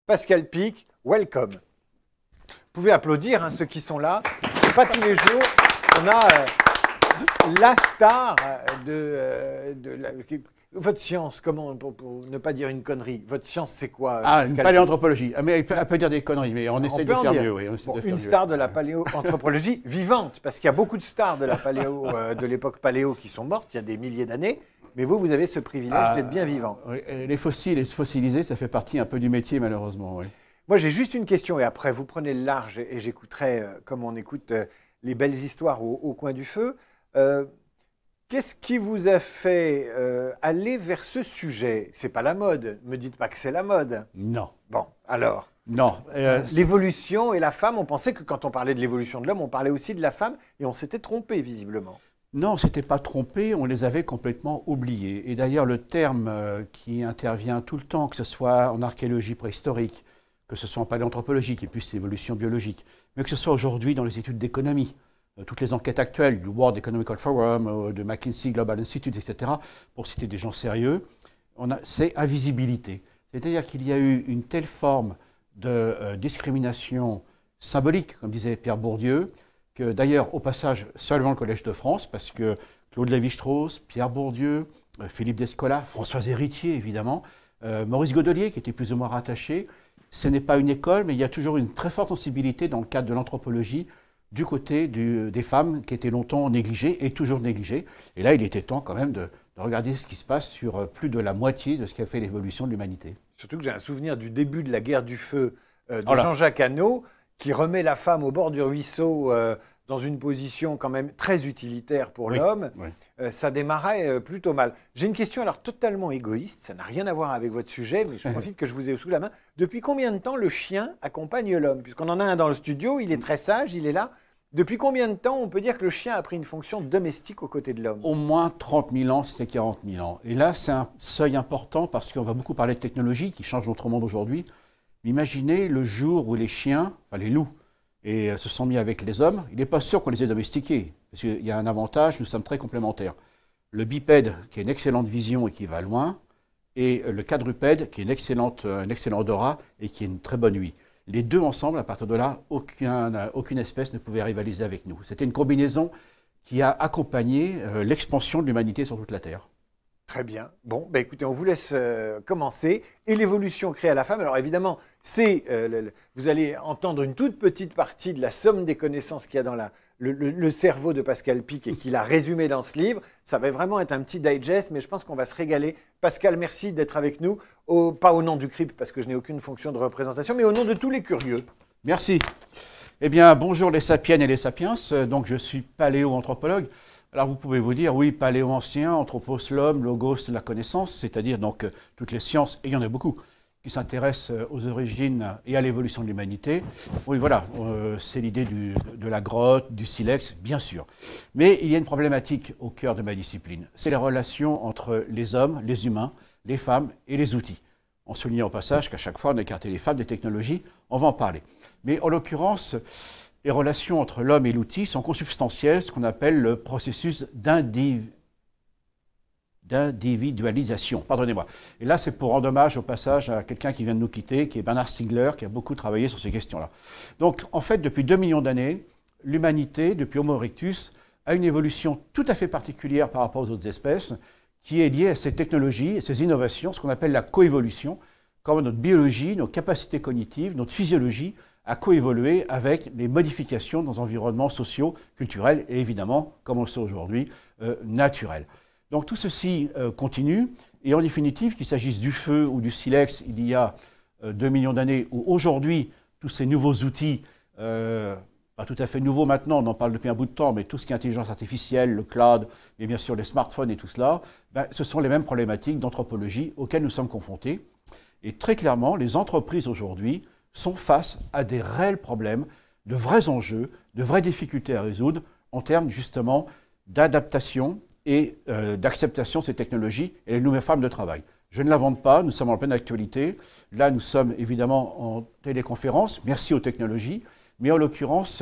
Pascal Pic, welcome. Vous pouvez applaudir ceux qui sont là. C'est pas tous les jours qu'on a la star Votre science, comment, pour ne pas dire une connerie, votre science c'est quoi? Une paléoanthropologie. Mais elle peut dire des conneries, mais on essaie de faire mieux. Oui, une star de la paléoanthropologie vivante, parce qu'il y a beaucoup de stars de la paléo, de l'époque paléo qui sont mortes il y a des milliers d'années, mais vous avez ce privilège d'être bien vivant. Oui, les fossiles et se fossiliser, ça fait partie un peu du métier malheureusement. Oui. Moi j'ai juste une question, et après vous prenez le large et j'écouterai, comme on écoute les belles histoires au coin du feu. Qu'est-ce qui vous a fait aller vers ce sujet? C'est pas la mode. Me dites pas que c'est la mode. Non. Bon, alors. Non. L'évolution et la femme, on pensait que quand on parlait de l'évolution de l'homme, on parlait aussi de la femme et on s'était trompé visiblement. Non, on ne s'était pas trompé, on les avait complètement oubliés. Et d'ailleurs, le terme qui intervient tout le temps, que ce soit en archéologie préhistorique, que ce soit en paléanthropologie, qui est plus l'évolution biologique, mais que ce soit aujourd'hui dans les études d'économie, toutes les enquêtes actuelles du World Economic Forum, de McKinsey Global Institute, etc., pour citer des gens sérieux, c'est invisibilité. C'est-à-dire qu'il y a eu une telle forme de discrimination symbolique, comme disait Pierre Bourdieu, que d'ailleurs, au passage, seulement le Collège de France, parce que Claude Lévi-Strauss, Pierre Bourdieu, Philippe Descola, François Héritier, évidemment, Maurice Godelier, qui était plus ou moins rattaché, ce n'est pas une école, mais il y a toujours une très forte sensibilité dans le cadre de l'anthropologie du côté des femmes qui étaient longtemps négligées et toujours négligées. Et là, il était temps quand même de regarder ce qui se passe sur plus de la moitié de ce qui a fait l'évolution de l'humanité. Surtout que j'ai un souvenir du début de la guerre du feu de Jean-Jacques Hannot, qui remet la femme au bord du ruisseau dans une position quand même très utilitaire pour l'homme. Oui. Ça démarrait plutôt mal. J'ai une question alors totalement égoïste, ça n'a rien à voir avec votre sujet, mais je profite que je vous ai sous la main. Depuis combien de temps le chien accompagne l'homme? Puisqu'on en a un dans le studio, il est très sage, il est là. Depuis combien de temps on peut dire que le chien a pris une fonction domestique aux côtés de l'homme? Au moins 30 000 ans, c'était 40 000 ans. Et là, c'est un seuil important parce qu'on va beaucoup parler de technologie qui change notre monde aujourd'hui. Imaginez le jour où les chiens, enfin les loups, se sont mis avec les hommes. Il n'est pas sûr qu'on les ait domestiqués, parce qu'il y a un avantage, nous sommes très complémentaires. Le bipède, qui a une excellente vision et qui va loin, et le quadrupède, qui a un excellent odorat et qui a une très bonne ouïe. Les deux ensemble, à partir de là, aucune espèce ne pouvait rivaliser avec nous. C'était une combinaison qui a accompagné l'expansion de l'humanité sur toute la Terre. Très bien. Bon, bah écoutez, on vous laisse commencer. Et l'évolution créée à la femme, alors évidemment, vous allez entendre une toute petite partie de la somme des connaissances qu'il y a dans le cerveau de Pascal Pic et qu'il a résumé dans ce livre. Ça va vraiment être un petit digest, mais je pense qu'on va se régaler. Pascal, merci d'être avec nous. Pas au nom du CRIP, parce que je n'ai aucune fonction de représentation, mais au nom de tous les curieux. Merci. Eh bien, bonjour les sapiennes et les sapiens. Donc, je suis paléoanthropologue. Alors vous pouvez vous dire, oui, paléo-ancien, anthropos, l'homme, logos, la connaissance, c'est-à-dire donc toutes les sciences, et il y en a beaucoup, qui s'intéressent aux origines et à l'évolution de l'humanité. Oui, voilà, c'est l'idée de la grotte, du silex, bien sûr. Mais il y a une problématique au cœur de ma discipline, c'est les relations entre les hommes, les humains, les femmes et les outils. En soulignant au passage qu'à chaque fois on écartait les femmes des technologies, on va en parler. Mais en l'occurrence, les relations entre l'homme et l'outil sont consubstantielles, ce qu'on appelle le processus d'individualisation. Pardonnez-moi. Et là, c'est pour rendre hommage au passage à quelqu'un qui vient de nous quitter, qui est Bernard Stiegler, qui a beaucoup travaillé sur ces questions-là. Donc, en fait, depuis 2 millions d'années, l'humanité, depuis Homo erectus, a une évolution tout à fait particulière par rapport aux autres espèces, qui est liée à ces technologies et ces innovations, ce qu'on appelle la coévolution, comme notre biologie, nos capacités cognitives, notre physiologie, à coévoluer avec les modifications dans les environnements sociaux, culturels et évidemment, comme on le sait aujourd'hui, naturels. Donc tout ceci continue et en définitive, qu'il s'agisse du feu ou du silex il y a 2 millions d'années ou aujourd'hui, tous ces nouveaux outils, pas tout à fait nouveaux maintenant, on en parle depuis un bout de temps, mais tout ce qui est intelligence artificielle, le cloud et bien sûr les smartphones et tout cela, ce sont les mêmes problématiques d'anthropologie auxquelles nous sommes confrontés. Et très clairement, les entreprises aujourd'hui sont face à des réels problèmes, de vrais enjeux, de vraies difficultés à résoudre en termes justement d'adaptation et d'acceptation de ces technologies et les nouvelles formes de travail. Je ne l'invente pas, nous sommes en pleine actualité. Là, nous sommes évidemment en téléconférence, merci aux technologies, mais en l'occurrence,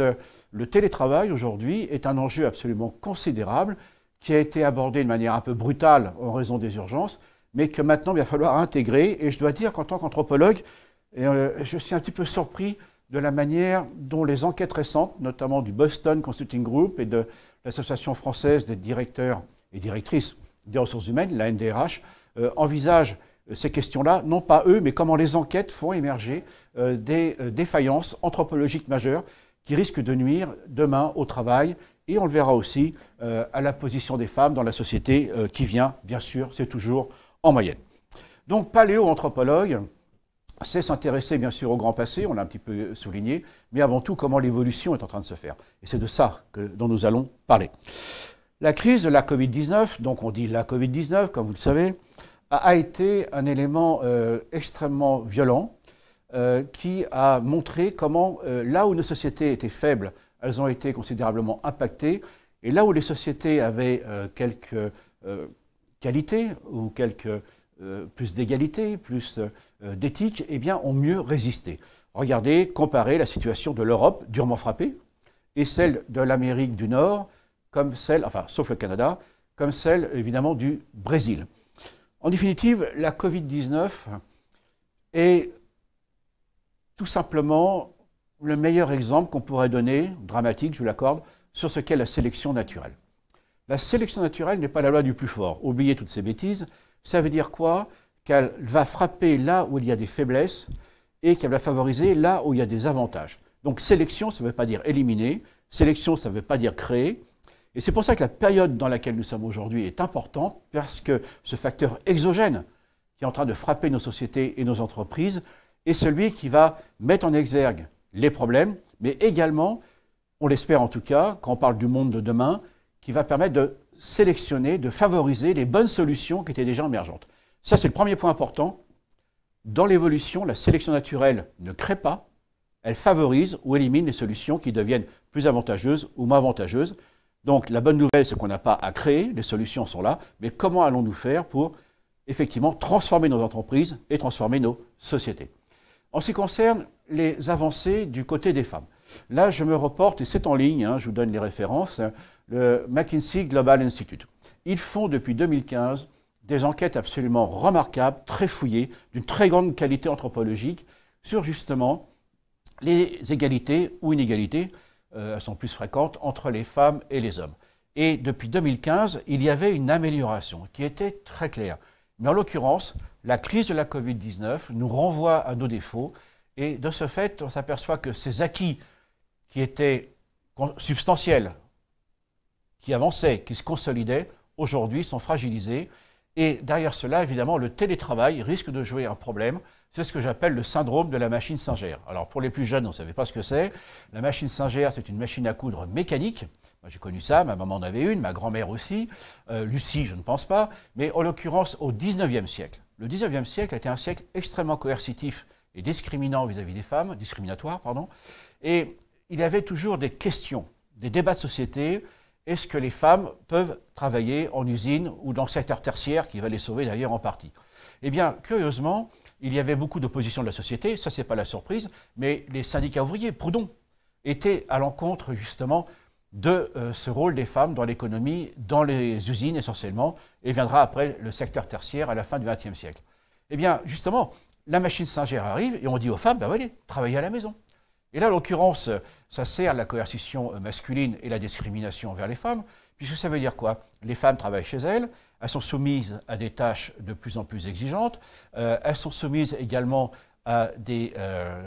le télétravail aujourd'hui est un enjeu absolument considérable qui a été abordé de manière un peu brutale en raison des urgences, mais que maintenant il va falloir intégrer. Et je dois dire qu'en tant qu'anthropologue, Et je suis un petit peu surpris de la manière dont les enquêtes récentes, notamment du Boston Consulting Group et de l'Association française des directeurs et directrices des ressources humaines, la NDRH, envisagent ces questions-là, non pas eux, mais comment les enquêtes font émerger des défaillances anthropologiques majeures qui risquent de nuire demain au travail et on le verra aussi à la position des femmes dans la société qui vient, bien sûr, c'est toujours en moyenne. Donc paléo-anthropologue, c'est s'intéresser bien sûr au grand passé, on l'a un petit peu souligné, mais avant tout comment l'évolution est en train de se faire. Et c'est de ça dont nous allons parler. La crise de la Covid-19, donc on dit la Covid-19 comme vous le savez, a été un élément extrêmement violent qui a montré comment là où nos sociétés étaient faibles, elles ont été considérablement impactées, et là où les sociétés avaient quelques qualités ou quelques plus d'égalité, plus d'éthique, eh bien, ont mieux résisté. Regardez, comparez la situation de l'Europe, durement frappée, et celle de l'Amérique du Nord, comme celle, enfin, sauf le Canada, comme celle, évidemment, du Brésil. En définitive, la Covid-19 est tout simplement le meilleur exemple qu'on pourrait donner, dramatique, je vous l'accorde, sur ce qu'est la sélection naturelle. La sélection naturelle n'est pas la loi du plus fort. Oubliez toutes ces bêtises. Ça veut dire quoi? Qu'elle va frapper là où il y a des faiblesses et qu'elle va favoriser là où il y a des avantages. Donc sélection, ça ne veut pas dire éliminer. Sélection, ça ne veut pas dire créer. Et c'est pour ça que la période dans laquelle nous sommes aujourd'hui est importante, parce que ce facteur exogène qui est en train de frapper nos sociétés et nos entreprises est celui qui va mettre en exergue les problèmes, mais également, on l'espère en tout cas, quand on parle du monde de demain, qui va permettre de sélectionner, de favoriser les bonnes solutions qui étaient déjà émergentes. Ça, c'est le premier point important. Dans l'évolution, la sélection naturelle ne crée pas, elle favorise ou élimine les solutions qui deviennent plus avantageuses ou moins avantageuses. Donc la bonne nouvelle, c'est qu'on n'a pas à créer, les solutions sont là, mais comment allons-nous faire pour effectivement transformer nos entreprises et transformer nos sociétés? En ce qui concerne les avancées du côté des femmes, là je me reporte, et c'est en ligne, hein, je vous donne les références, le McKinsey Global Institute. Ils font depuis 2015 des enquêtes absolument remarquables, très fouillées, d'une très grande qualité anthropologique, sur justement les égalités ou inégalités, elles sont plus fréquentes, entre les femmes et les hommes. Et depuis 2015, il y avait une amélioration qui était très claire. Mais en l'occurrence, la crise de la Covid-19 nous renvoie à nos défauts, et de ce fait, on s'aperçoit que ces acquis qui étaient substantiels, qui avançaient, qui se consolidaient, aujourd'hui sont fragilisés. Et derrière cela, évidemment, le télétravail risque de jouer un problème. C'est ce que j'appelle le syndrome de la machine Singer. Alors pour les plus jeunes, on ne savait pas ce que c'est. La machine Singer, c'est une machine à coudre mécanique. Moi, j'ai connu ça, ma maman en avait une, ma grand-mère aussi. Lucie, je ne pense pas. Mais en l'occurrence, au XIXe siècle. Le XIXe siècle a été un siècle extrêmement coercitif et discriminant vis-à-vis des femmes, discriminatoire, pardon. Et il y avait toujours des questions, des débats de société. Est-ce que les femmes peuvent travailler en usine ou dans le secteur tertiaire, qui va les sauver d'ailleurs en partie? Eh bien, curieusement, il y avait beaucoup d'opposition de la société, ça c'est pas la surprise, mais les syndicats ouvriers, Proudhon, étaient à l'encontre justement de ce rôle des femmes dans l'économie, dans les usines essentiellement, et viendra après le secteur tertiaire à la fin du XXe siècle. Eh bien, justement, la machine Singer arrive et on dit aux femmes, ben allez, travaillez à la maison. Et là, en l'occurrence, ça sert la coercition masculine et la discrimination envers les femmes, puisque ça veut dire quoi? Les femmes travaillent chez elles sont soumises à des tâches de plus en plus exigeantes, elles sont soumises également à des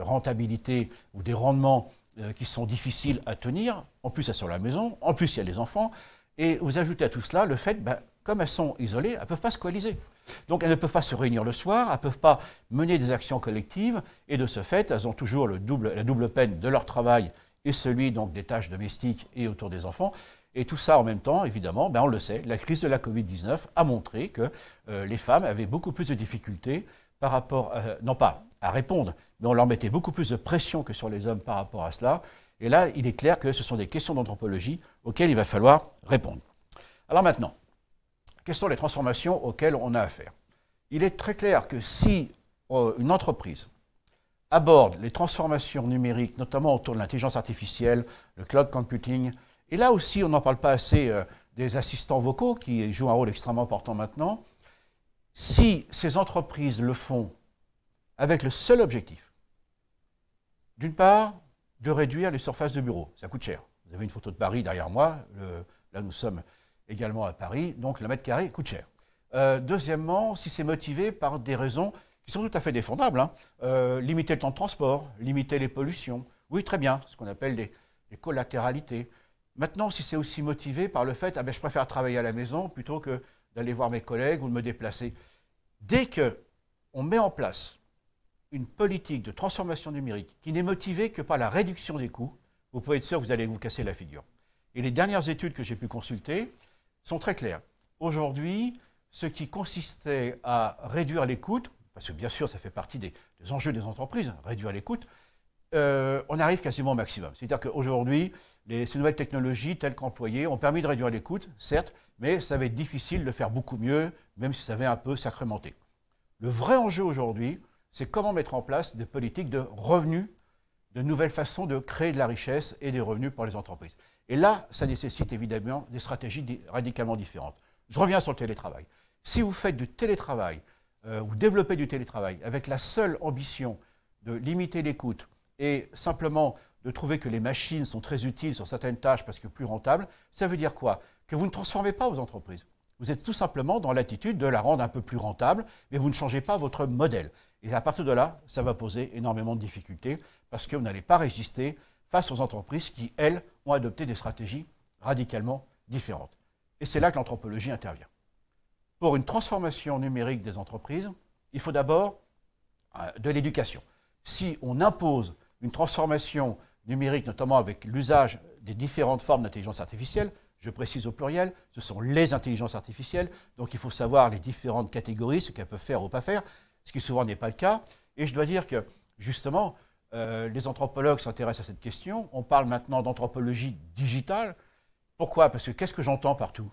rentabilités ou des rendements qui sont difficiles à tenir. En plus, elles sont à la maison, en plus, il y a les enfants. Et vous ajoutez à tout cela le fait, comme elles sont isolées, elles ne peuvent pas se coaliser. Donc elles ne peuvent pas se réunir le soir, elles ne peuvent pas mener des actions collectives, et de ce fait, elles ont toujours la double peine de leur travail et celui donc des tâches domestiques et autour des enfants. Et tout ça en même temps, évidemment, on le sait, la crise de la Covid-19 a montré que les femmes avaient beaucoup plus de difficultés par rapport, non pas à répondre, mais on leur mettait beaucoup plus de pression que sur les hommes par rapport à cela. Et là, il est clair que ce sont des questions d'anthropologie auxquelles il va falloir répondre. Alors maintenant, quelles sont les transformations auxquelles on a affaire? Il est très clair que si une entreprise aborde les transformations numériques, notamment autour de l'intelligence artificielle, le cloud computing, et là aussi on n'en parle pas assez des assistants vocaux qui jouent un rôle extrêmement important maintenant, si ces entreprises le font avec le seul objectif D'une part, de réduire les surfaces de bureaux. Ça coûte cher. Vous avez une photo de Paris derrière moi. Là, nous sommes également à Paris. Donc, le mètre carré coûte cher. Deuxièmement, si c'est motivé par des raisons qui sont tout à fait défendables, limiter le temps de transport, limiter les pollutions. Oui, très bien, ce qu'on appelle les collatéralités. Maintenant, si c'est aussi motivé par le fait, je préfère travailler à la maison plutôt que d'aller voir mes collègues ou de me déplacer. Dès qu'on met en place une politique de transformation numérique qui n'est motivée que par la réduction des coûts, vous pouvez être sûr que vous allez vous casser la figure. Et les dernières études que j'ai pu consulter sont très claires. Aujourd'hui, ce qui consistait à réduire les coûts, parce que bien sûr ça fait partie des enjeux des entreprises, réduire les coûts, on arrive quasiment au maximum. C'est-à-dire qu'aujourd'hui, ces nouvelles technologies telles qu'employées ont permis de réduire les coûts, certes, mais ça va être difficile de faire beaucoup mieux, même si ça avait un peu sacramenté. Le vrai enjeu aujourd'hui, c'est comment mettre en place des politiques de revenus, de nouvelles façons de créer de la richesse et des revenus pour les entreprises. Et là, ça nécessite évidemment des stratégies radicalement différentes. Je reviens sur le télétravail. Si vous faites du télétravail, ou développez du télétravail avec la seule ambition de limiter les coûts et simplement de trouver que les machines sont très utiles sur certaines tâches parce que plus rentables, ça veut dire quoi? Que vous ne transformez pas vos entreprises. Vous êtes tout simplement dans l'attitude de la rendre un peu plus rentable, mais vous ne changez pas votre modèle. Et à partir de là, ça va poser énormément de difficultés parce que vous n'allez pas résister face aux entreprises qui, elles, ont adopté des stratégies radicalement différentes. Et c'est là que l'anthropologie intervient. Pour une transformation numérique des entreprises, il faut d'abord de l'éducation. Si on impose une transformation numérique, notamment avec l'usage des différentes formes d'intelligence artificielle, je précise au pluriel, ce sont les intelligences artificielles, donc il faut savoir les différentes catégories, ce qu'elles peuvent faire ou pas faire, ce qui souvent n'est pas le cas. Et je dois dire que, justement, les anthropologues s'intéressent à cette question. On parle maintenant d'anthropologie digitale. Pourquoi? Parce que qu'est-ce que j'entends partout?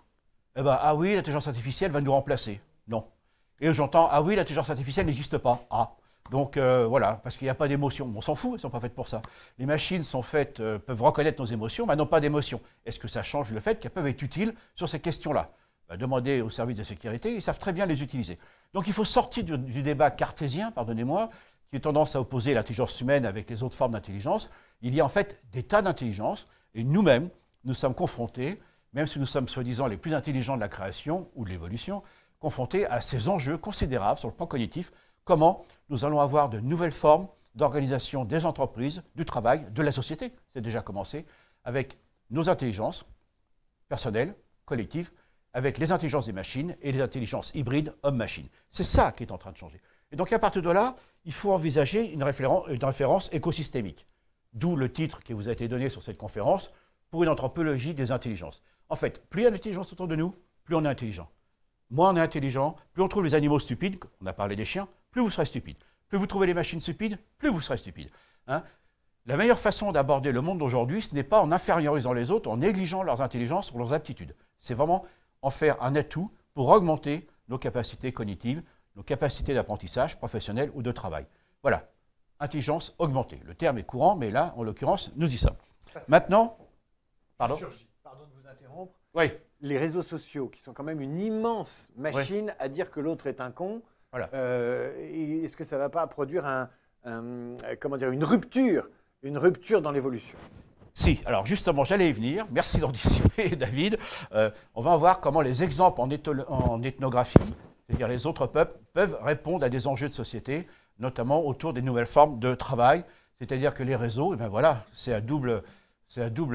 Ah oui, l'intelligence artificielle va nous remplacer. Non. Et j'entends, ah oui, l'intelligence artificielle n'existe pas. Ah. Donc voilà, parce qu'il n'y a pas d'émotion. On s'en fout, elles ne sont pas faites pour ça. Les machines sont faites, peuvent reconnaître nos émotions, mais n'ont pas d'émotion. Est-ce que ça change le fait qu'elles peuvent être utiles sur ces questions-là? Demandez aux services de sécurité, ils savent très bien les utiliser. Donc il faut sortir du débat cartésien, pardonnez-moi, qui a tendance à opposer l'intelligence humaine avec les autres formes d'intelligence. Il y a en fait des tas d'intelligence, et nous-mêmes, nous sommes confrontés, même si nous sommes soi-disant les plus intelligents de la création ou de l'évolution, confrontés à ces enjeux considérables sur le plan cognitif. Comment nous allons avoir de nouvelles formes d'organisation des entreprises, du travail, de la société. C'est déjà commencé avec nos intelligences personnelles, collectives, avec les intelligences des machines et les intelligences hybrides homme-machine. C'est ça qui est en train de changer. Et donc à partir de là, il faut envisager une référence écosystémique. D'où le titre qui vous a été donné sur cette conférence, pour une anthropologie des intelligences. En fait, plus il y a d'intelligence autour de nous, plus on est intelligent. Moins on est intelligent, plus on trouve les animaux stupides, on a parlé des chiens, plus vous serez stupide. Plus vous trouvez les machines stupides, plus vous serez stupide. Hein? La meilleure façon d'aborder le monde d'aujourd'hui, ce n'est pas en infériorisant les autres, en négligeant leurs intelligences ou leurs aptitudes. C'est vraiment en faire un atout pour augmenter nos capacités cognitives, nos capacités d'apprentissage professionnel ou de travail. Voilà, intelligence augmentée. Le terme est courant, mais là, en l'occurrence, nous y sommes. Maintenant, pardon de vous interrompre. Oui. Les réseaux sociaux, qui sont quand même une immense machine à dire que l'autre est un con, voilà. Est-ce que ça ne va pas produire une rupture dans l'évolution? Si, alors justement, j'allais y venir. Merci d'anticiper, David. On va voir comment les exemples en ethnographie, c'est-à-dire les autres peuples, peuvent répondre à des enjeux de société, notamment autour des nouvelles formes de travail. C'est-à-dire que les réseaux, voilà, c'est à double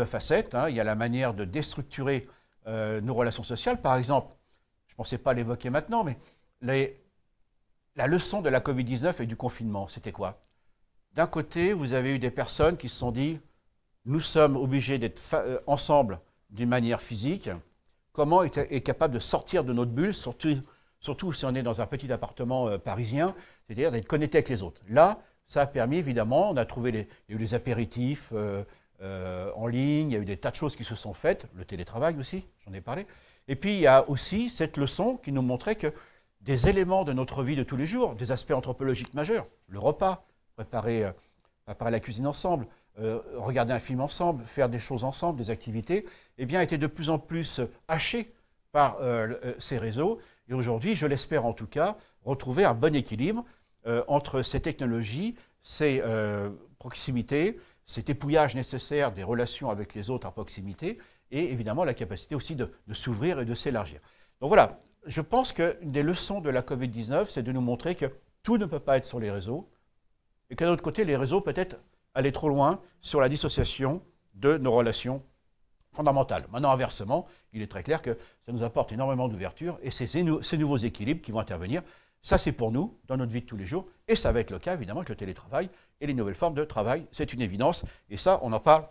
facette. Hein. Il y a la manière de déstructurer nos relations sociales. Par exemple, je ne pensais pas l'évoquer maintenant, mais la leçon de la Covid-19 et du confinement, c'était quoi? D'un côté, vous avez eu des personnes qui se sont dit « nous sommes obligés d'être ensemble d'une manière physique. Comment est capable de sortir de notre bulle, surtout si on est dans un petit appartement parisien, c'est-à-dire d'être connecté avec les autres ?» Là, ça a permis, évidemment, on a trouvé il y a eu les apéritifs en ligne, il y a eu des tas de choses qui se sont faites, le télétravail aussi, j'en ai parlé. Et puis, il y a aussi cette leçon qui nous montrait que des éléments de notre vie de tous les jours, des aspects anthropologiques majeurs, le repas, préparer la cuisine ensemble, regarder un film ensemble, faire des choses ensemble, des activités, eh bien, étaient de plus en plus hachés par ces réseaux. Et aujourd'hui, je l'espère en tout cas, retrouver un bon équilibre entre ces technologies, ces proximité, cet épouillage nécessaire des relations avec les autres à proximité, et évidemment la capacité aussi de s'ouvrir et de s'élargir. Donc voilà, je pense qu'une des leçons de la Covid-19, c'est de nous montrer que tout ne peut pas être sur les réseaux, et qu'à l'autre côté, les réseaux peut-être aller trop loin sur la dissociation de nos relations fondamentales. Maintenant, inversement, il est très clair que ça nous apporte énormément d'ouverture, et c'est ces nouveaux équilibres qui vont intervenir. Ça, c'est pour nous, dans notre vie de tous les jours, et ça va être le cas, évidemment, avec le télétravail et les nouvelles formes de travail. C'est une évidence, et ça, on en parle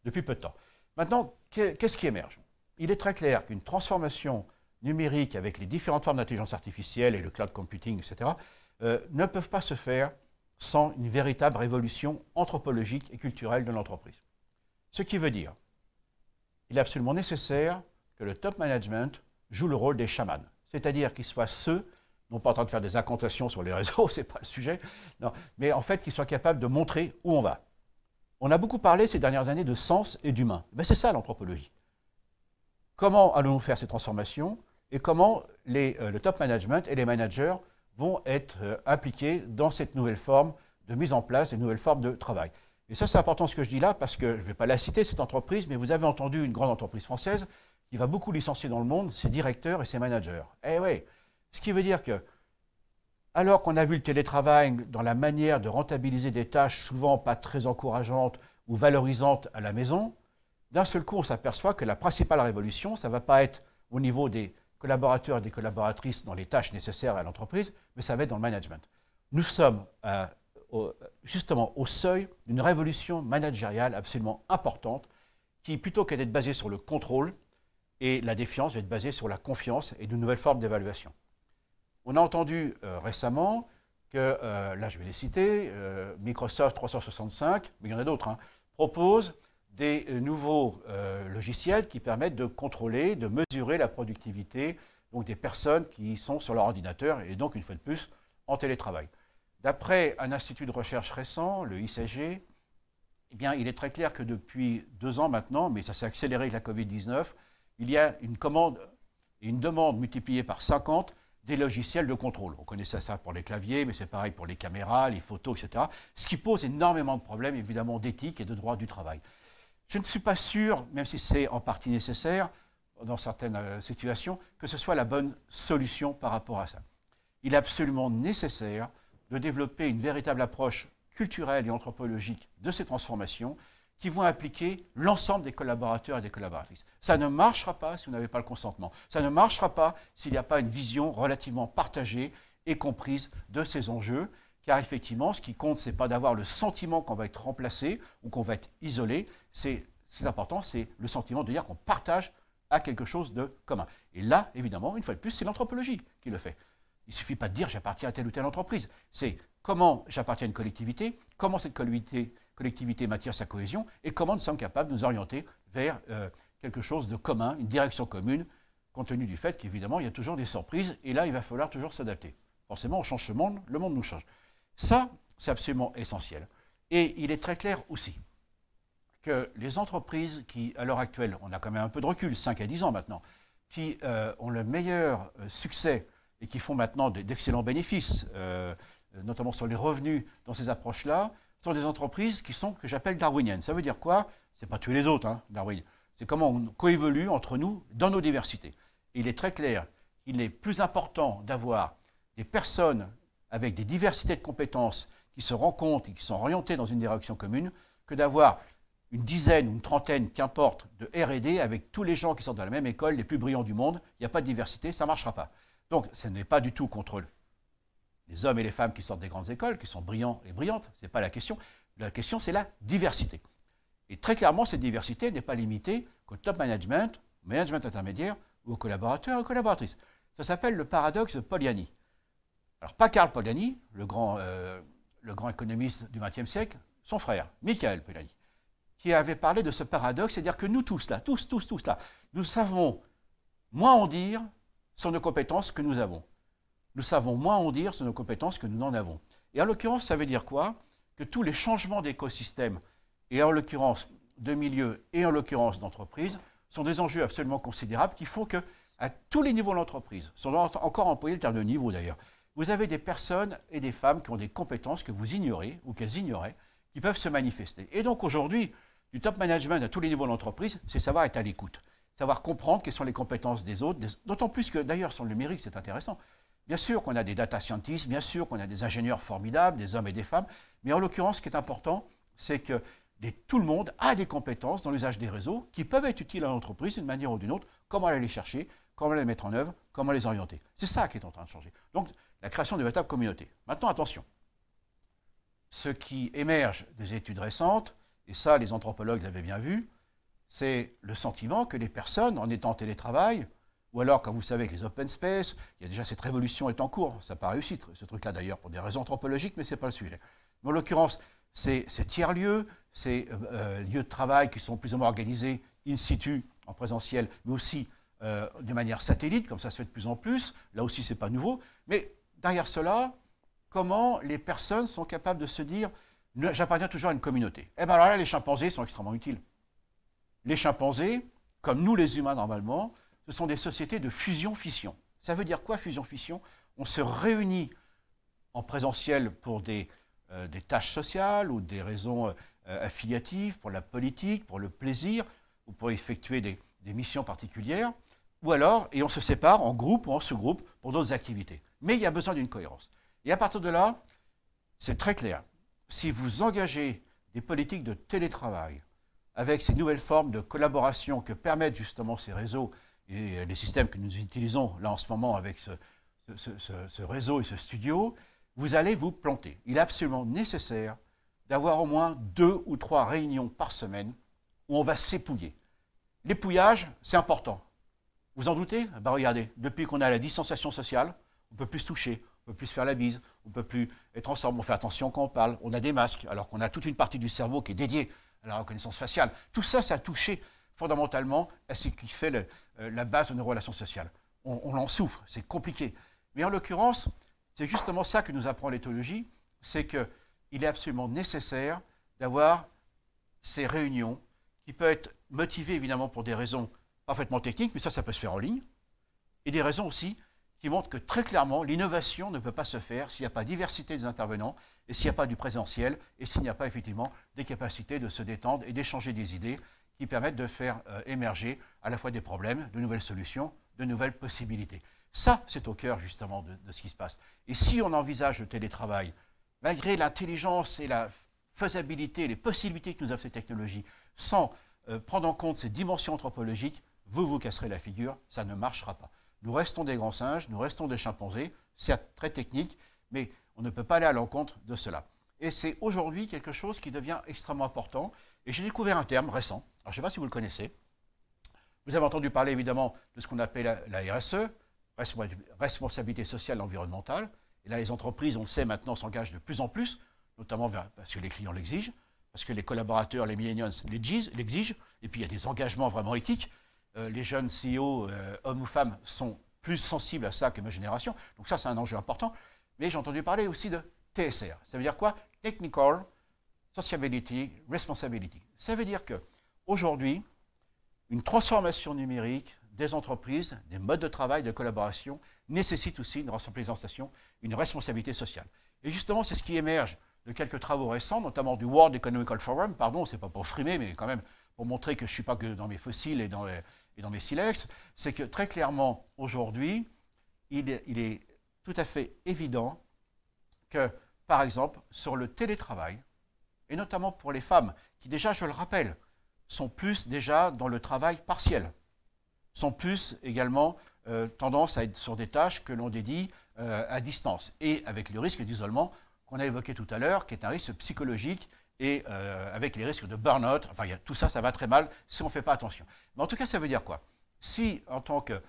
depuis peu de temps. Maintenant, qu'est-ce qui émerge? Il est très clair qu'une transformation numérique avec les différentes formes d'intelligence artificielle et le cloud computing, etc., ne peuvent pas se faire sans une véritable révolution anthropologique et culturelle de l'entreprise. Ce qui veut dire qu'il est absolument nécessaire que le top management joue le rôle des chamans, c'est-à-dire qu'ils soient ceux, non pas en train de faire des incantations sur les réseaux, ce n'est pas le sujet, non, mais en fait qu'ils soient capables de montrer où on va. On a beaucoup parlé ces dernières années de sens et d'humain. Ben c'est ça l'anthropologie. Comment allons-nous faire ces transformations et comment le top management et les managers vont être impliqués dans cette nouvelle forme de mise en place, une nouvelle forme de travail. Et ça, c'est important ce que je dis là, parce que je ne vais pas la citer, cette entreprise, mais vous avez entendu une grande entreprise française qui va beaucoup licencier dans le monde ses directeurs et ses managers. Eh oui, ce qui veut dire que, alors qu'on a vu le télétravail dans la manière de rentabiliser des tâches souvent pas très encourageantes ou valorisantes à la maison, d'un seul coup, on s'aperçoit que la principale révolution, ça ne va pas être au niveau des collaborateurs et des collaboratrices dans les tâches nécessaires à l'entreprise, mais ça va être dans le management. Nous sommes justement au seuil d'une révolution managériale absolument importante qui, plutôt que d'être basée sur le contrôle et la défiance, va être basée sur la confiance et de nouvelles formes d'évaluation. On a entendu récemment que, là je vais les citer, Microsoft 365, mais il y en a d'autres, propose des nouveaux logiciels qui permettent de contrôler, de mesurer la productivité donc des personnes qui sont sur leur ordinateur et donc, une fois de plus, en télétravail. D'après un institut de recherche récent, le ICG, eh bien, il est très clair que depuis 2 ans maintenant, mais ça s'est accéléré avec la Covid-19, il y a une commande et une demande multipliée par 50 des logiciels de contrôle. On connaissait ça pour les claviers, mais c'est pareil pour les caméras, les photos, etc. Ce qui pose énormément de problèmes, évidemment, d'éthique et de droit du travail. Je ne suis pas sûr, même si c'est en partie nécessaire, dans certaines situations, que ce soit la bonne solution par rapport à ça. Il est absolument nécessaire de développer une véritable approche culturelle et anthropologique de ces transformations qui vont impliquer l'ensemble des collaborateurs et des collaboratrices. Ça ne marchera pas si vous n'avez pas le consentement. Ça ne marchera pas s'il n'y a pas une vision relativement partagée et comprise de ces enjeux, car effectivement, ce qui compte, ce n'est pas d'avoir le sentiment qu'on va être remplacé ou qu'on va être isolé. C'est important, c'est le sentiment de dire qu'on partage à quelque chose de commun. Et là, évidemment, une fois de plus, c'est l'anthropologie qui le fait. Il ne suffit pas de dire j'appartiens à telle ou telle entreprise. C'est comment j'appartiens à une collectivité, comment cette collectivité maintient sa cohésion et comment nous sommes capables de nous orienter vers quelque chose de commun, une direction commune, compte tenu du fait qu'évidemment, il y a toujours des surprises et là, il va falloir toujours s'adapter. Forcément, on change ce monde, le monde nous change. Ça, c'est absolument essentiel. Et il est très clair aussi que les entreprises qui, à l'heure actuelle, on a quand même un peu de recul, 5 à 10 ans maintenant, qui ont le meilleur succès et qui font maintenant d'excellents bénéfices, notamment sur les revenus dans ces approches-là, sont des entreprises qui sont, que j'appelle darwiniennes. Ça veut dire quoi? C'est pas tuer les autres, Darwin. C'est comment on coévolue entre nous dans nos diversités. Et il est très clair qu'il est plus important d'avoir des personnes avec des diversités de compétences qui se rencontrent et qui sont orientées dans une direction commune, que d'avoir une dizaine ou une trentaine, qu'importe, de R&D avec tous les gens qui sortent de la même école, les plus brillants du monde. Il n'y a pas de diversité, ça ne marchera pas. Donc, ce n'est pas du tout contre les hommes et les femmes qui sortent des grandes écoles, qui sont brillants et brillantes. Ce n'est pas la question. La question, c'est la diversité. Et très clairement, cette diversité n'est pas limitée qu'au top management, au management intermédiaire ou aux collaborateurs et aux collaboratrices. Ça s'appelle le paradoxe de Polanyi. Alors, pas Karl Polanyi, le grand économiste du XXe siècle, son frère, Michael Polanyi, qui avait parlé de ce paradoxe, c'est-à-dire que nous tous là, tous là, nous savons moins en dire sur nos compétences que nous avons. Nous savons moins en dire sur nos compétences que nous n'en avons. Et en l'occurrence, ça veut dire quoi? Que tous les changements d'écosystème, et en l'occurrence de milieu et en l'occurrence d'entreprise, sont des enjeux absolument considérables qui font qu'à tous les niveaux de l'entreprise, sans encore employer le terme de niveau d'ailleurs, vous avez des personnes et des femmes qui ont des compétences que vous ignorez ou qu'elles ignoraient, qui peuvent se manifester. Et donc aujourd'hui, du top management à tous les niveaux de l'entreprise, c'est savoir être à l'écoute, savoir comprendre quelles sont les compétences des autres, d'autant plus que d'ailleurs sur le numérique, c'est intéressant. Bien sûr qu'on a des data scientists, bien sûr qu'on a des ingénieurs formidables, des hommes et des femmes, mais en l'occurrence, ce qui est important, c'est que tout le monde a des compétences dans l'usage des réseaux qui peuvent être utiles à l'entreprise d'une manière ou d'une autre, comment aller les chercher, comment les mettre en œuvre, comment les orienter. C'est ça qui est en train de changer. Donc, la création de véritables communautés. Maintenant, attention. Ce qui émerge des études récentes, et ça, les anthropologues l'avaient bien vu, c'est le sentiment que les personnes, en étant en télétravail, ou alors, comme vous savez, avec les open space, il y a déjà cette révolution est en cours. Ça n'a pas réussi, ce truc-là d'ailleurs, pour des raisons anthropologiques, mais ce n'est pas le sujet. Mais en l'occurrence, ces tiers-lieux, ces lieux de travail qui sont plus ou moins organisés in situ, en présentiel, mais aussi de manière satellite, comme ça se fait de plus en plus. Là aussi, ce n'est pas nouveau. Mais derrière cela, comment les personnes sont capables de se dire « j'appartiens toujours à une communauté ». Eh bien alors là, les chimpanzés sont extrêmement utiles. Les chimpanzés, comme nous les humains normalement, ce sont des sociétés de fusion-fission. Ça veut dire quoi, fusion-fission? On se réunit en présentiel pour des tâches sociales ou des raisons affiliatives, pour la politique, pour le plaisir, ou pour effectuer des missions particulières, ou alors, et on se sépare en groupe ou en sous-groupe pour d'autres activités. Mais il y a besoin d'une cohérence. Et à partir de là, c'est très clair. Si vous engagez des politiques de télétravail avec ces nouvelles formes de collaboration que permettent justement ces réseaux et les systèmes que nous utilisons là en ce moment avec ce réseau et ce studio, vous allez vous planter. Il est absolument nécessaire d'avoir au moins 2 ou 3 réunions par semaine où on va s'épouiller. L'épouillage, c'est important. Vous en doutez? Ben regardez, depuis qu'on a la distanciation sociale, on ne peut plus se toucher, on ne peut plus se faire la bise, on ne peut plus être ensemble, on fait attention quand on parle, on a des masques, alors qu'on a toute une partie du cerveau qui est dédiée à la reconnaissance faciale. Tout ça, ça a touché fondamentalement à ce qui fait la base de nos relations sociales. On en souffre, c'est compliqué. Mais en l'occurrence, c'est justement ça que nous apprend l'éthologie, c'est qu'il est absolument nécessaire d'avoir ces réunions qui peuvent être motivées évidemment pour des raisons parfaitement techniques, mais ça peut se faire en ligne, et des raisons aussi qui montrent que très clairement, l'innovation ne peut pas se faire s'il n'y a pas diversité des intervenants, et s'il n'y a pas du présentiel, et s'il n'y a pas effectivement des capacités de se détendre et d'échanger des idées qui permettent de faire émerger à la fois des problèmes, de nouvelles solutions, de nouvelles possibilités. Ça, c'est au cœur justement de ce qui se passe. Et si on envisage le télétravail, malgré l'intelligence et la faisabilité, les possibilités que nous offrent ces technologies, sans prendre en compte ces dimensions anthropologiques, vous vous casserez la figure, ça ne marchera pas. Nous restons des grands singes, nous restons des chimpanzés, c'est très technique, mais on ne peut pas aller à l'encontre de cela. Et c'est aujourd'hui quelque chose qui devient extrêmement important. Et j'ai découvert un terme récent, alors je ne sais pas si vous le connaissez. Vous avez entendu parler évidemment de ce qu'on appelle la RSE, responsabilité sociale et environnementale. Et là, les entreprises, on le sait maintenant, s'engagent de plus en plus, notamment parce que les clients l'exigent, parce que les collaborateurs, les millennials l'exigent, et puis il y a des engagements vraiment éthiques. Les jeunes CEO, hommes ou femmes, sont plus sensibles à ça que ma génération. Donc ça, c'est un enjeu important. Mais j'ai entendu parler aussi de TSR. Ça veut dire quoi? Technical, Sociability, Responsibility. Ça veut dire qu'aujourd'hui, une transformation numérique des entreprises, des modes de travail, de collaboration, nécessite aussi une représentation, une responsabilité sociale. Et justement, c'est ce qui émerge de quelques travaux récents, notamment du World Economic Forum, pardon, c'est pas pour frimer, mais quand même pour montrer que je ne suis pas que dans mes fossiles et dans mes silex, c'est que très clairement, aujourd'hui, il est tout à fait évident que, par exemple, sur le télétravail, et notamment pour les femmes, qui déjà, je le rappelle, sont plus déjà dans le travail partiel, sont plus également tendance à être sur des tâches que l'on dédie à distance, et avec le risque d'isolement qu'on a évoqué tout à l'heure, qui est un risque psychologique, et avec les risques de burn-out, enfin tout ça, ça va très mal si on ne fait pas attention. Mais en tout cas, ça veut dire quoi? Si, en tant que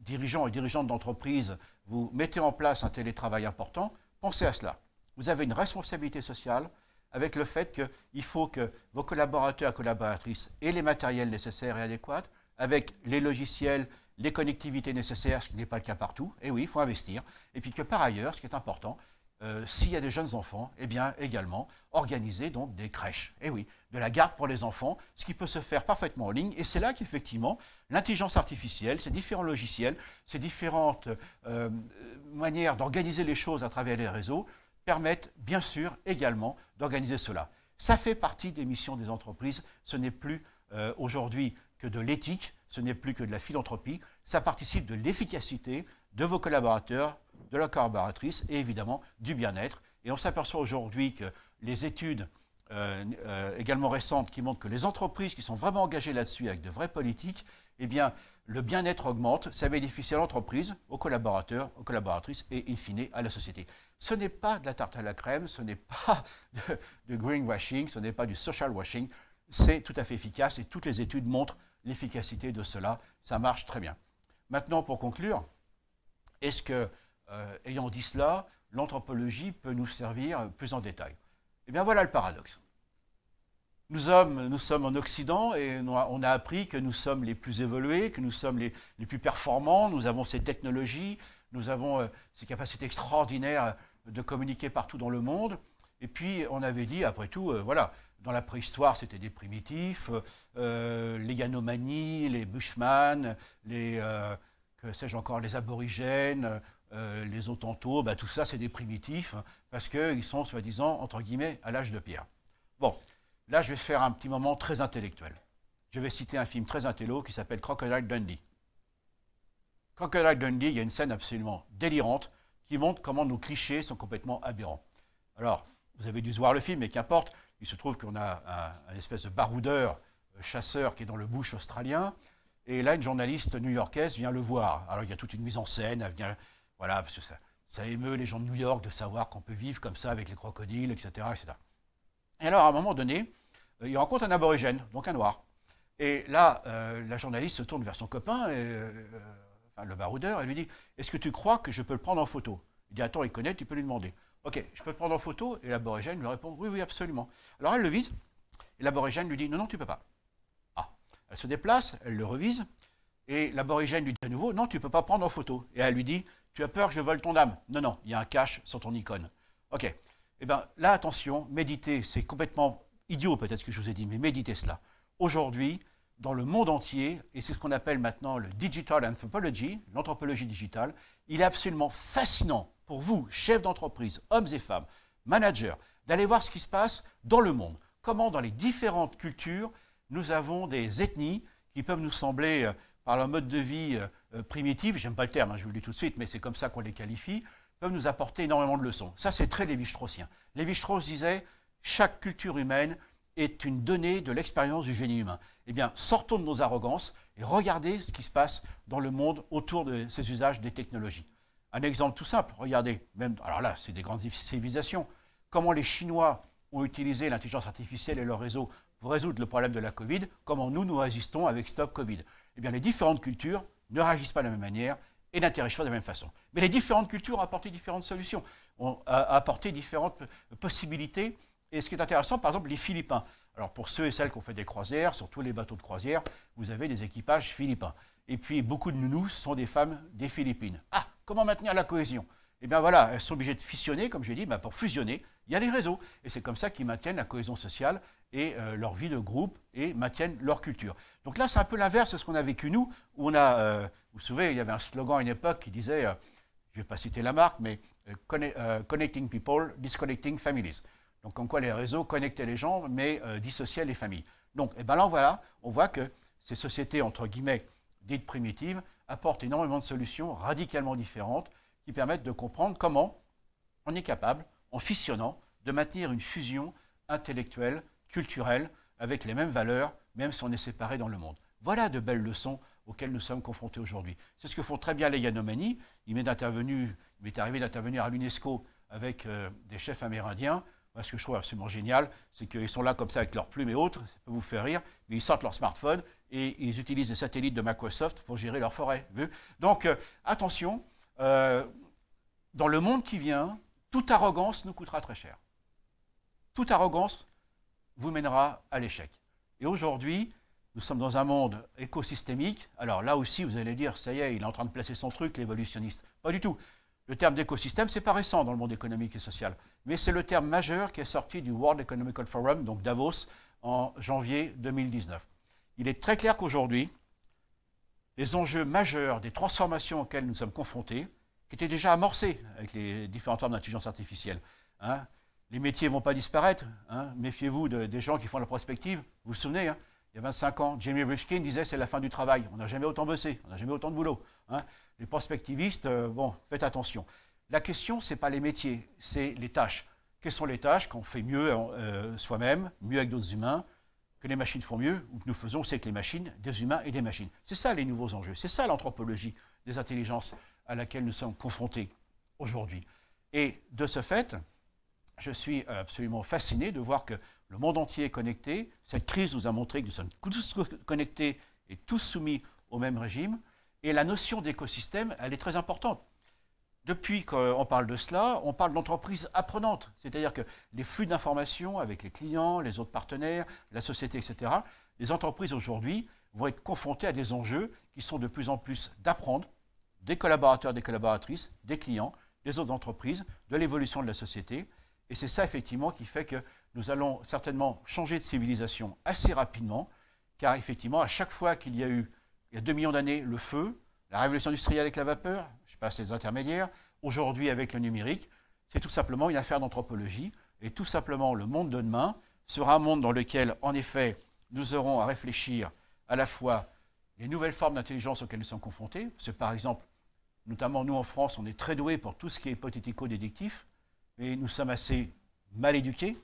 dirigeant et dirigeante d'entreprise, vous mettez en place un télétravail important, pensez à cela. Vous avez une responsabilité sociale avec le fait qu'il faut que vos collaborateurs et collaboratrices aient les matériels nécessaires et adéquats, avec les logiciels, les connectivités nécessaires, ce qui n'est pas le cas partout. Et oui, il faut investir. Et puis que par ailleurs, ce qui est important, s'il y a des jeunes enfants, eh bien également organiser donc des crèches. Et oui, de la garde pour les enfants, ce qui peut se faire parfaitement en ligne. Et c'est là qu'effectivement, l'intelligence artificielle, ces différents logiciels, ces différentes manières d'organiser les choses à travers les réseaux permettent bien sûr également d'organiser cela. Ça fait partie des missions des entreprises. Ce n'est plus aujourd'hui que de l'éthique, ce n'est plus que de la philanthropie. Ça participe de l'efficacité de vos collaborateurs, de leurs collaboratrices et évidemment du bien-être. Et on s'aperçoit aujourd'hui que les études également récentes qui montrent que les entreprises qui sont vraiment engagées là-dessus avec de vraies politiques, eh bien, le bien-être augmente, ça bénéficie à l'entreprise, aux collaborateurs, aux collaboratrices et, in fine, à la société. Ce n'est pas de la tarte à la crème, ce n'est pas de greenwashing, ce n'est pas du social washing, c'est tout à fait efficace et toutes les études montrent l'efficacité de cela. Ça marche très bien. Maintenant, pour conclure, est-ce que, ayant dit cela, l'anthropologie peut nous servir plus en détail? Eh bien, voilà le paradoxe. Nous sommes en Occident et on a appris que nous sommes les plus évolués, que nous sommes les plus performants, nous avons ces technologies, nous avons ces capacités extraordinaires de communiquer partout dans le monde. Et puis, on avait dit, après tout, voilà, dans la préhistoire, c'était des primitifs, les Yanomani, les Bushmen, que sais-je encore, les aborigènes, les Otantos, bah, tout ça, c'est des primitifs, parce qu'ils sont, soi-disant, entre guillemets, à l'âge de pierre. Bon, là, je vais faire un petit moment très intellectuel. Je vais citer un film très intello qui s'appelle Crocodile Dundee. Crocodile Dundee, il y a une scène absolument délirante qui montre comment nos clichés sont complètement aberrants. Alors, vous avez dû voir le film, mais qu'importe, il se trouve qu'on a un espèce de baroudeur, chasseur qui est dans le bush australien, et là, une journaliste new-yorkaise vient le voir. Alors, il y a toute une mise en scène, elle vient, voilà, parce que ça émeut les gens de New York de savoir qu'on peut vivre comme ça avec les crocodiles, etc., etc. Et alors, à un moment donné, il rencontre un aborigène, donc un noir. Et là, la journaliste se tourne vers son copain, le baroudeur, et lui dit « Est-ce que tu crois que je peux le prendre en photo ?» Il dit « Attends, il connaît, tu peux lui demander. » « Ok, je peux le prendre en photo ?» Et l'aborigène lui répond « Oui, oui, absolument. » Alors elle le vise, et l'aborigène lui dit « Non, non, tu peux pas. » Ah, elle se déplace, elle le revise, et l'aborigène lui dit à nouveau « Non, tu peux pas prendre en photo. » Et elle lui dit « Tu as peur que je vole ton âme ?» « Non, non, il y a un cache sur ton icône. » Ok. Eh bien, là, attention, méditez, c'est complètement idiot peut-être ce que je vous ai dit, mais méditez cela. Aujourd'hui, dans le monde entier, et c'est ce qu'on appelle maintenant le Digital Anthropology, l'anthropologie digitale, il est absolument fascinant pour vous, chefs d'entreprise, hommes et femmes, managers, d'aller voir ce qui se passe dans le monde. Comment dans les différentes cultures, nous avons des ethnies qui peuvent nous sembler, par leur mode de vie primitif, j'aime pas le terme, je vous le dis tout de suite, mais c'est comme ça qu'on les qualifie, peuvent nous apporter énormément de leçons. Ça, c'est très Lévi-Straussien. Lévi-Strauss disait « Chaque culture humaine est une donnée de l'expérience du génie humain. » Eh bien, sortons de nos arrogances et regardez ce qui se passe dans le monde autour de ces usages des technologies. Un exemple tout simple, regardez, même, alors là, c'est des grandes civilisations, comment les Chinois ont utilisé l'intelligence artificielle et leur réseau pour résoudre le problème de la Covid, comment nous résistons avec Stop Covid. Eh bien, les différentes cultures ne réagissent pas de la même manière et n'interagissent pas de la même façon. Mais les différentes cultures ont apporté différentes solutions, ont apporté différentes possibilités. Et ce qui est intéressant, par exemple, les Philippins. Alors, pour ceux et celles qui ont fait des croisières, sur tous les bateaux de croisière, vous avez des équipages philippins. Et puis, beaucoup de nounous sont des femmes des Philippines. Ah, comment maintenir la cohésion? Eh bien voilà, elles sont obligées de fusionner, comme j'ai dit, pour fusionner, il y a les réseaux. Et c'est comme ça qu'ils maintiennent la cohésion sociale et leur vie de groupe et maintiennent leur culture. Donc là, c'est un peu l'inverse de ce qu'on a vécu nous, où on a, vous vous souvenez, il y avait un slogan à une époque qui disait, je ne vais pas citer la marque, mais Connecting people, disconnecting families. Donc comme quoi les réseaux connectaient les gens, mais dissociaient les familles. Donc et ben là, voilà, on voit que ces sociétés, entre guillemets, dites primitives, apportent énormément de solutions radicalement différentes qui permettent de comprendre comment on est capable, en fusionnant, de maintenir une fusion intellectuelle, culturelle, avec les mêmes valeurs, même si on est séparés dans le monde. Voilà de belles leçons auxquelles nous sommes confrontés aujourd'hui. C'est ce que font très bien les Yanomani. Il m'est arrivé d'intervenir à l'UNESCO avec des chefs amérindiens. Moi, ce que je trouve absolument génial, c'est qu'ils sont là comme ça avec leurs plumes et autres, ça peut vous faire rire, mais ils sortent leur smartphone et ils utilisent les satellites de Microsoft pour gérer leur forêt. Donc, attention, dans le monde qui vient, toute arrogance nous coûtera très cher. Toute arrogance vous mènera à l'échec. Et aujourd'hui, nous sommes dans un monde écosystémique. Alors là aussi, vous allez dire, ça y est, il est en train de placer son truc, l'évolutionniste. Pas du tout. Le terme d'écosystème, c'est pas récent dans le monde économique et social, mais c'est le terme majeur qui est sorti du World Economic Forum, donc Davos, en janvier 2019. Il est très clair qu'aujourd'hui, les enjeux majeurs des transformations auxquelles nous sommes confrontés, qui étaient déjà amorcés avec les différentes formes d'intelligence artificielle, Hein. Les métiers ne vont pas disparaître. Hein. Méfiez-vous des gens qui font la prospective. Vous vous souvenez, hein, il y a 25 ans, Jamie Rifkin disait c'est la fin du travail. On n'a jamais autant bossé, on n'a jamais autant de boulot. Hein. Les prospectivistes, bon, faites attention. La question, ce n'est pas les métiers, c'est les tâches. Quelles sont les tâches qu'on fait mieux soi-même, mieux avec d'autres humains, que les machines font mieux, ou que nous faisons aussi avec les machines, des humains et des machines. C'est ça les nouveaux enjeux, c'est ça l'anthropologie des intelligences à laquelle nous sommes confrontés aujourd'hui. Et de ce fait, je suis absolument fasciné de voir que le monde entier est connecté. Cette crise nous a montré que nous sommes tous connectés et tous soumis au même régime. Et la notion d'écosystème, elle est très importante. Depuis qu'on parle de cela, on parle d'entreprise apprenante. C'est-à-dire que les flux d'informations avec les clients, les autres partenaires, la société, etc., les entreprises aujourd'hui vont être confrontées à des enjeux qui sont de plus en plus d'apprendre des collaborateurs, des collaboratrices, des clients, des autres entreprises, de l'évolution de la société. Et c'est ça, effectivement, qui fait que nous allons certainement changer de civilisation assez rapidement, car, effectivement, à chaque fois qu'il y a eu, il y a 2 millions d'années, le feu, la révolution industrielle avec la vapeur, je passe les intermédiaires, aujourd'hui avec le numérique, c'est tout simplement une affaire d'anthropologie. Et tout simplement, le monde de demain sera un monde dans lequel, en effet, nous aurons à réfléchir à la fois les nouvelles formes d'intelligence auxquelles nous sommes confrontés. C'est par exemple, notamment nous en France, on est très doués pour tout ce qui est hypothético-déductif, mais nous sommes assez mal éduqués,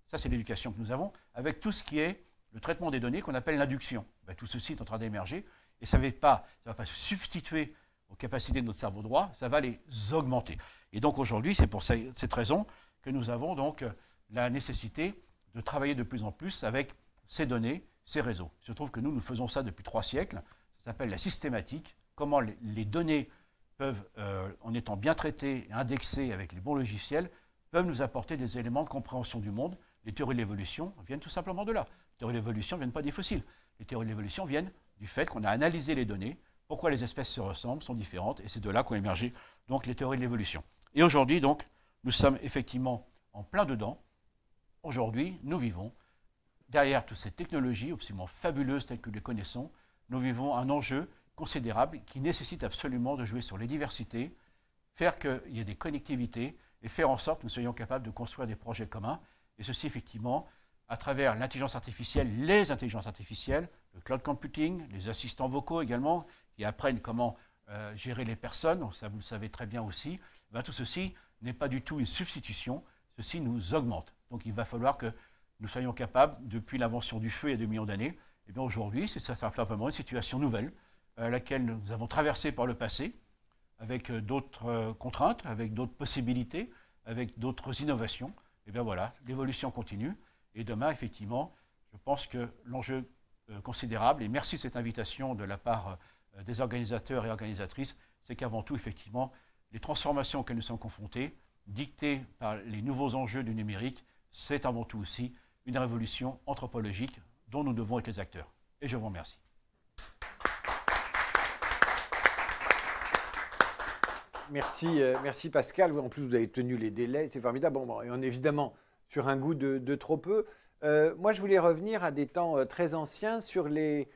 ça c'est l'éducation que nous avons, avec tout ce qui est le traitement des données qu'on appelle l'induction. Ben, tout ceci est en train d'émerger, et ça ne va pas se substituer aux capacités de notre cerveau droit, ça va les augmenter. Et donc aujourd'hui, c'est pour cette raison que nous avons donc la nécessité de travailler de plus en plus avec ces données, ces réseaux. Il se trouve que nous faisons ça depuis 3 siècles, ça s'appelle la systématique, comment les données peuvent, en étant bien traitées et indexées avec les bons logiciels, peuvent nous apporter des éléments de compréhension du monde. Les théories de l'évolution viennent tout simplement de là. Les théories de l'évolution ne viennent pas des fossiles. Les théories de l'évolution viennent du fait qu'on a analysé les données, pourquoi les espèces se ressemblent, sont différentes, et c'est de là qu'ont émergé donc les théories de l'évolution. Et aujourd'hui, donc, nous sommes effectivement en plein dedans. Aujourd'hui, nous vivons, derrière toutes ces technologies absolument fabuleuses telles que nous les connaissons, nous vivons un enjeu considérable qui nécessite absolument de jouer sur les diversités, faire qu'il y ait des connectivités et faire en sorte que nous soyons capables de construire des projets communs. Et ceci, effectivement, à travers l'intelligence artificielle, les intelligences artificielles, le cloud computing, les assistants vocaux également, qui apprennent comment gérer les personnes, ça vous le savez très bien aussi. Ben, tout ceci n'est pas du tout une substitution, ceci nous augmente. Donc il va falloir que nous soyons capables, depuis l'invention du feu il y a 2 millions d'années, et bien aujourd'hui, c'est ça simplement une situation nouvelle, laquelle nous avons traversée par le passé, avec d'autres contraintes, avec d'autres possibilités, avec d'autres innovations. Et bien voilà, l'évolution continue. Et demain, effectivement, je pense que l'enjeu considérable, et merci de cette invitation de la part des organisateurs et organisatrices, c'est qu'avant tout, effectivement, les transformations auxquelles nous sommes confrontés, dictées par les nouveaux enjeux du numérique, c'est avant tout aussi une révolution anthropologique dont nous devons être les acteurs. Et je vous remercie. Merci Pascal. En plus, vous avez tenu les délais, c'est formidable. Bon, et on est évidemment sur un goût de trop peu. Moi, je voulais revenir à des temps très anciens sur les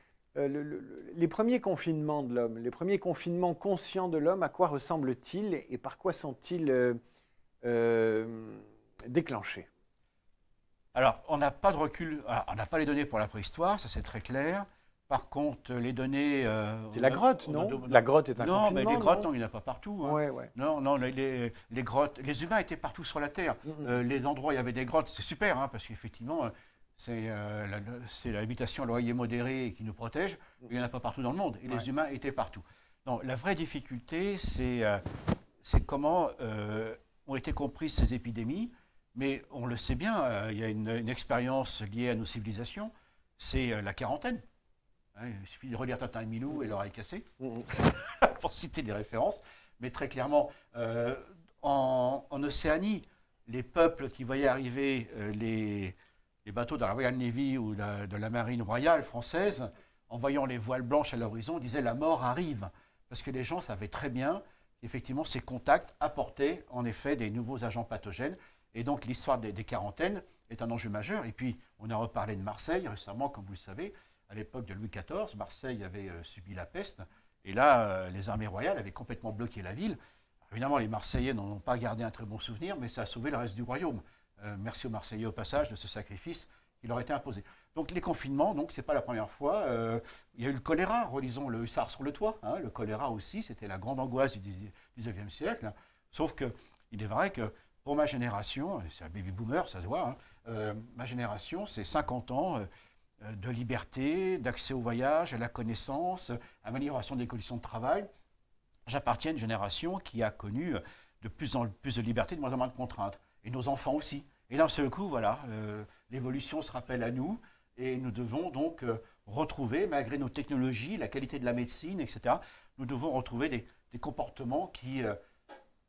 premiers confinements de l'homme, les premiers confinements conscients de l'homme. À quoi ressemblent-ils et par quoi sont-ils déclenchés? Alors, on n'a pas de recul, on n'a pas les données pour la préhistoire, ça c'est très clair. Par contre, les données... c'est la grotte, non? La grotte est un confinement, non, mais les grottes, non, il n'y en a pas partout. Hein. Ouais. Non, les grottes... Les humains étaient partout sur la Terre. Les endroits où il y avait des grottes, c'est super, hein, parce qu'effectivement, c'est l'habitation à loyer modéré qui nous protège. Il n'y en a pas partout dans le monde. Et les humains étaient partout. Non, la vraie difficulté, c'est comment ont été comprises ces épidémies. Mais on le sait bien, il y a une expérience liée à nos civilisations, c'est la quarantaine. Il suffit de relire Tintin et Milou et l'oreille cassée, pour citer des références. Mais très clairement, en Océanie, les peuples qui voyaient arriver les bateaux de la Royal Navy ou de la Marine royale française, en voyant les voiles blanches à l'horizon, disaient « la mort arrive ». Parce que les gens savaient très bien qu'effectivement, ces contacts apportaient en effet des nouveaux agents pathogènes. Et donc l'histoire des quarantaines est un enjeu majeur. Et puis, on a reparlé de Marseille récemment, comme vous le savez. À l'époque de Louis XIV, Marseille avait subi la peste. Et là, les armées royales avaient complètement bloqué la ville. Évidemment, les Marseillais n'en ont pas gardé un très bon souvenir, mais ça a sauvé le reste du royaume. Merci aux Marseillais au passage de ce sacrifice qui leur a été imposé. Donc les confinements, ce n'est pas la première fois. Il y a eu le choléra, relisons le hussard sur le toit. Hein, le choléra aussi, c'était la grande angoisse du XIXe siècle. Sauf qu'il est vrai que pour ma génération, c'est un baby boomer, ça se voit, hein, ma génération, c'est 50 ans de liberté, d'accès au voyage, à la connaissance, à l'amélioration des conditions de travail. J'appartiens à une génération qui a connu de plus en plus de liberté, de moins en moins de contraintes. Et nos enfants aussi. Et d'un seul coup, voilà, l'évolution se rappelle à nous et nous devons donc retrouver, malgré nos technologies, la qualité de la médecine, etc., nous devons retrouver des comportements qui,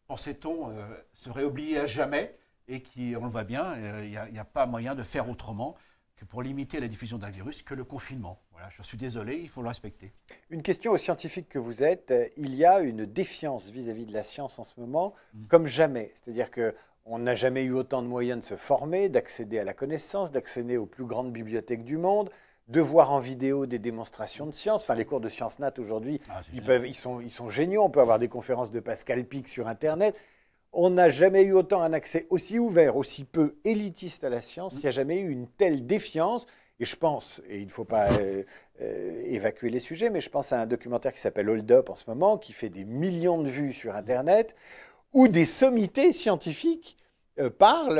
pensait-on, seraient oubliés à jamais et qui, on le voit bien, il n'y a pas moyen de faire autrement que pour limiter la diffusion d'un virus que le confinement. Voilà, je suis désolé, il faut le respecter. Une question aux scientifiques que vous êtes. Il y a une défiance vis-à-vis de la science en ce moment, comme jamais. C'est-à-dire qu'on n'a jamais eu autant de moyens de se former, d'accéder à la connaissance, d'accéder aux plus grandes bibliothèques du monde, de voir en vidéo des démonstrations de science. Enfin, les cours de Sciences Nat aujourd'hui, ils sont géniaux. On peut avoir des conférences de Pascal Pic sur Internet. On n'a jamais eu autant un accès aussi ouvert, aussi peu élitiste à la science. Il n'y a jamais eu une telle défiance. Et je pense, et il ne faut pas évacuer les sujets, mais je pense à un documentaire qui s'appelle Hold Up en ce moment, qui fait des millions de vues sur Internet, où des sommités scientifiques parlent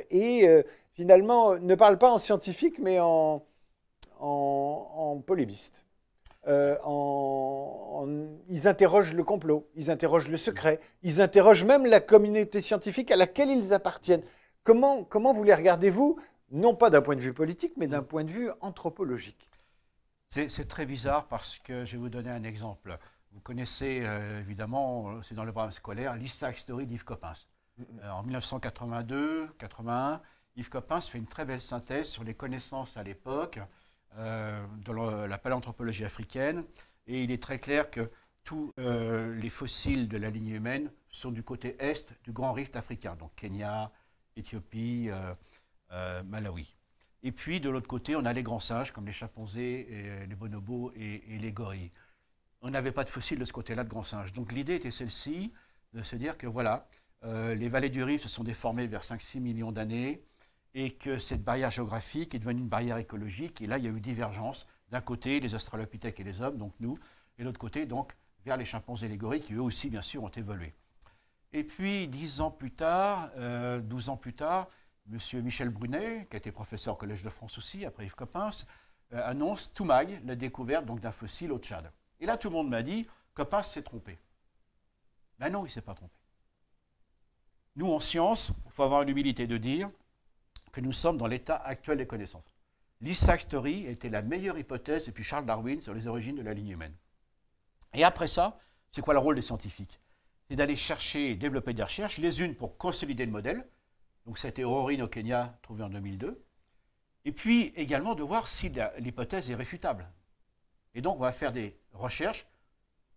et finalement ne parlent pas en scientifique, mais en polémiste. Ils interrogent le complot, ils interrogent le secret, ils interrogent même la communauté scientifique à laquelle ils appartiennent. Comment vous les regardez-vous ? Non pas d'un point de vue politique, mais d'un point de vue anthropologique. C'est très bizarre parce que je vais vous donner un exemple. Vous connaissez évidemment, c'est dans le programme scolaire, l'Histach Story d'Yves Coppens. En 1982-81, Yves Coppens fait une très belle synthèse sur les connaissances à l'époque de la paléanthropologie africaine. Et il est très clair que tous les fossiles de la lignée humaine sont du côté est du grand rift africain, donc Kenya, Éthiopie, Malawi. Et puis, de l'autre côté, on a les grands singes, comme les chimpanzés, et les bonobos et les gorilles. On n'avait pas de fossiles de ce côté-là de grands singes. Donc, l'idée était celle-ci, de se dire que, voilà, les vallées du Rift se sont déformées vers 5-6 millions d'années, et que cette barrière géographique est devenue une barrière écologique. Et là, il y a eu divergence. D'un côté, les australopithèques et les hommes, donc nous, et de l'autre côté, donc, vers les chimpanzés et les gorilles, qui eux aussi, bien sûr, ont évolué. Et puis, 10 ans plus tard, 12 ans plus tard, M. Michel Brunet, qui a été professeur au Collège de France aussi, après Yves Coppens, annonce Toumaï, la découverte d'un fossile au Tchad. Et là, tout le monde m'a dit, Coppens s'est trompé. Ben non, il ne s'est pas trompé. Nous, en science, il faut avoir l'humilité de dire que nous sommes dans l'état actuel des connaissances. L'Histach Story était la meilleure hypothèse depuis Charles Darwin sur les origines de la lignée humaine. Et après ça, c'est quoi le rôle des scientifiques? C'est d'aller chercher et développer des recherches, les unes pour consolider le modèle. Donc ça a été Aurorine au Kenya, trouvé en 2002. Et puis également de voir si l'hypothèse est réfutable. Et donc on va faire des recherches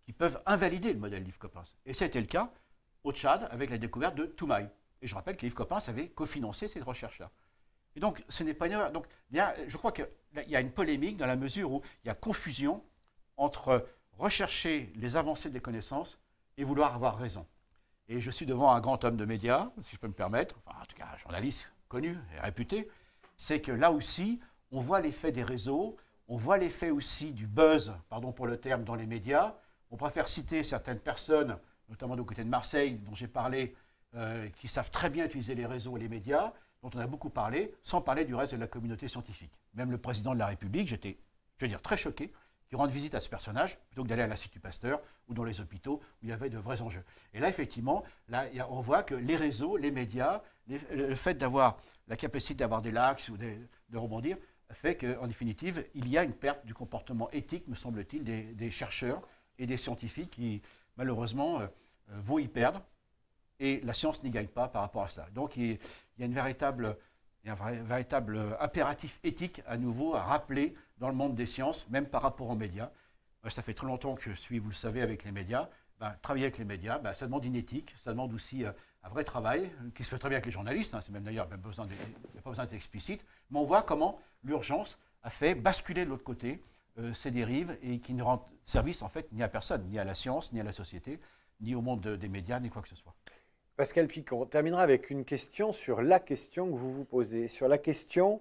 qui peuvent invalider le modèle d'Yves Coppens. Et ça a été le cas au Tchad avec la découverte de Toumaï. Et je rappelle qu'Yves Coppens avait cofinancé cette recherche-là. Et donc ce n'est pas une erreur. Donc je crois qu'il y a une polémique dans la mesure où il y a confusion entre rechercher les avancées des connaissances et vouloir avoir raison. Et je suis devant un grand homme de médias, si je peux me permettre, enfin en tout cas un journaliste connu et réputé, c'est que là aussi, on voit l'effet des réseaux, on voit l'effet aussi du buzz, pardon pour le terme, dans les médias. On préfère citer certaines personnes, notamment du côté de Marseille, dont j'ai parlé, qui savent très bien utiliser les réseaux et les médias, dont on a beaucoup parlé, sans parler du reste de la communauté scientifique. Même le président de la République, j'étais, je veux dire, très choqué, qui rende visite à ce personnage, plutôt que d'aller à l'Institut Pasteur ou dans les hôpitaux où il y avait de vrais enjeux. Et là, effectivement, on voit que les réseaux, les médias, le fait d'avoir la capacité d'avoir des laxes ou de rebondir, fait qu'en définitive, il y a une perte du comportement éthique, me semble-t-il, des chercheurs et des scientifiques qui, malheureusement, vont y perdre. Et la science n'y gagne pas par rapport à ça. Donc, il y a un véritable impératif éthique, à nouveau, à rappeler dans le monde des sciences, même par rapport aux médias. Ça fait très longtemps que je suis, vous le savez, avec les médias. Travailler avec les médias, ça demande une éthique, ça demande aussi un vrai travail, qui se fait très bien avec les journalistes, c'est même d'ailleurs, il n'y a pas besoin d'être explicite, mais on voit comment l'urgence a fait basculer de l'autre côté ces dérives et qui ne rendent service en fait ni à personne, ni à la science, ni à la société. ni au monde des médias, ni quoi que ce soit. Pascal Picon, on terminera avec une question sur la question que vous vous posez, sur la question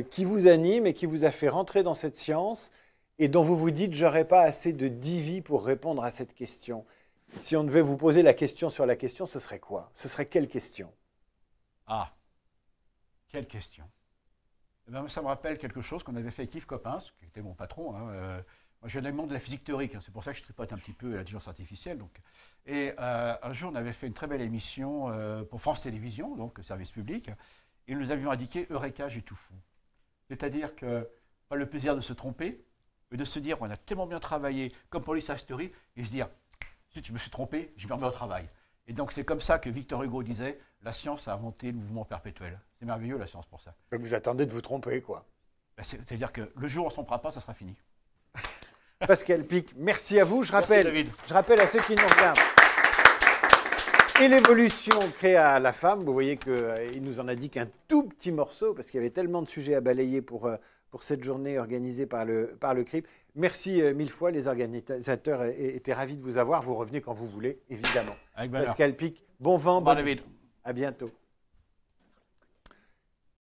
qui vous anime et qui vous a fait rentrer dans cette science et dont vous vous dites « j'aurais pas assez de divi pour répondre à cette question ». Si on devait vous poser la question sur la question, ce serait quoi? Ce serait quelle question? Ah, quelle question. Eh ben, ça me rappelle quelque chose qu'on avait fait avec Yves Coppens, qui était mon patron. Hein. Moi, je viens du monde de la physique théorique, hein. C'est pour ça que je tripote un petit peu l'intelligence artificielle. Donc. Et un jour, on avait fait une très belle émission pour France Télévisions, donc service public, et nous avions indiqué « Eureka, j'ai tout fou ». C'est-à-dire que, pas le plaisir de se tromper, mais de se dire on a tellement bien travaillé, comme pour l'Issa Story, et se dire « si je me suis trompé, je me remets au travail ». Et donc, c'est comme ça que Victor Hugo disait « La science a inventé le mouvement perpétuel ». C'est merveilleux, la science, pour ça. Donc vous attendez de vous tromper, quoi. Ben, c'est-à-dire que le jour où on ne s'en prend pas, ça sera fini. Pascal Pic, merci à vous. Je rappelle à ceux qui nous regardent. Et l'évolution créée à la femme, vous voyez qu'il nous en a dit qu'un tout petit morceau, parce qu'il y avait tellement de sujets à balayer pour cette journée organisée par le CRIP. Merci mille fois, les organisateurs étaient ravis de vous avoir. Vous revenez quand vous voulez, évidemment. Avec bonheur. Pascal Pic, bon vent, David. À bientôt.